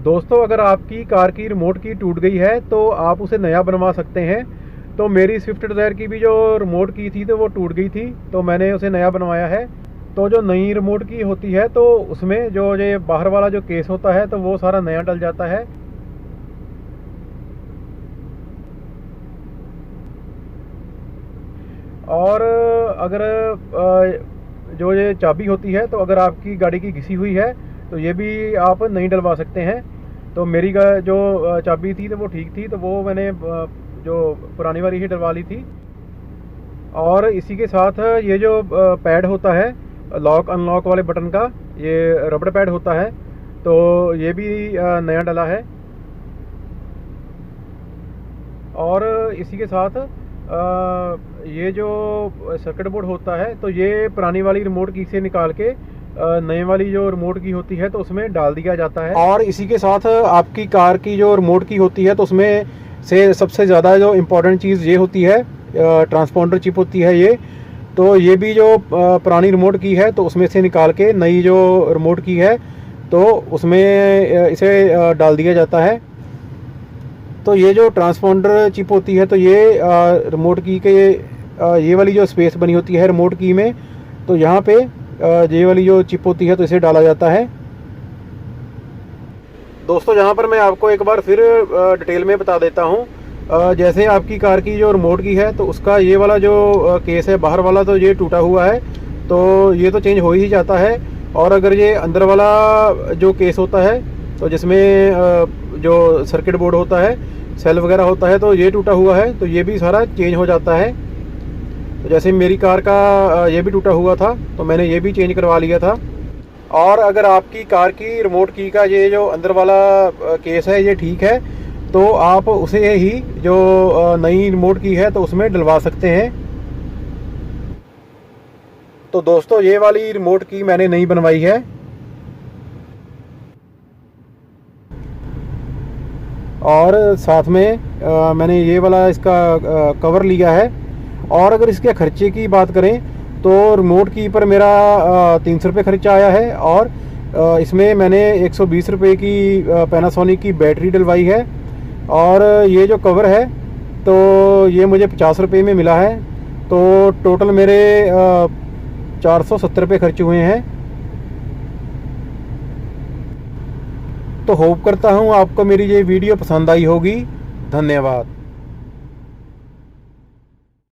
दोस्तों, अगर आपकी कार की रिमोट की टूट गई है तो आप उसे नया बनवा सकते हैं। तो मेरी स्विफ्ट डिज़ायर की भी जो रिमोट की थी तो वो टूट गई थी, तो मैंने उसे नया बनवाया है। तो जो नई रिमोट की होती है तो उसमें जो ये बाहर वाला जो केस होता है तो वो सारा नया डल जाता है। और अगर जो ये चाबी होती है तो अगर आपकी गाड़ी की घिसी हुई है तो ये भी आप नहीं डलवा सकते हैं। तो मेरी जो चाबी थी तो वो ठीक थी, तो वो मैंने जो पुरानी वाली ही डलवा ली थी। और इसी के साथ ये जो पैड होता है लॉक अनलॉक वाले बटन का, ये रबड़ पैड होता है, तो ये भी नया डला है। और इसी के साथ ये जो सर्किट बोर्ड होता है तो ये पुरानी वाली रिमोट की से निकाल के नए वाली जो रिमोट की होती है तो उसमें डाल दिया जाता है। और इसी के साथ आपकी कार की जो रिमोट की होती है तो उसमें से सबसे ज़्यादा जो इम्पोर्टेंट चीज़ ये होती है, ट्रांसपॉन्डर चिप होती है ये। तो ये भी जो पुरानी रिमोट की है तो उसमें से निकाल के नई जो रिमोट की है तो उसमें इसे डाल दिया जाता है। तो ये जो ट्रांसपॉन्डर चिप होती है तो ये रिमोट की के ये वाली जो स्पेस बनी होती है रिमोट की में, तो यहाँ पे ये वाली जो चिप होती है तो इसे डाला जाता है। दोस्तों, यहाँ पर मैं आपको एक बार फिर डिटेल में बता देता हूँ। जैसे आपकी कार की जो रिमोट की है तो उसका ये वाला जो केस है बाहर वाला तो ये टूटा हुआ है, तो ये तो चेंज हो ही जाता है। और अगर ये अंदर वाला जो केस होता है तो जिसमें जो सर्किट बोर्ड होता है, सेल वगैरह होता है, तो ये टूटा हुआ है तो ये भी सारा चेंज हो जाता है। तो जैसे मेरी कार का ये भी टूटा हुआ था तो मैंने ये भी चेंज करवा लिया था। और अगर आपकी कार की रिमोट की का ये जो अंदर वाला केस है ये ठीक है तो आप उसे ही जो नई रिमोट की है तो उसमें डलवा सकते हैं। तो दोस्तों, ये वाली रिमोट की मैंने नहीं बनवाई है। और साथ में मैंने ये वाला इसका कवर लिया है। और अगर इसके खर्चे की बात करें तो रिमोट की पर मेरा 300 रुपये खर्चा आया है। और इसमें मैंने 120 रुपये की पैनासोनिक की बैटरी डलवाई है। और ये जो कवर है तो ये मुझे 50 रुपये में मिला है। तो टोटल मेरे 470 रुपये खर्च हुए हैं। तो होप करता हूँ आपको मेरी ये वीडियो पसंद आई होगी। धन्यवाद।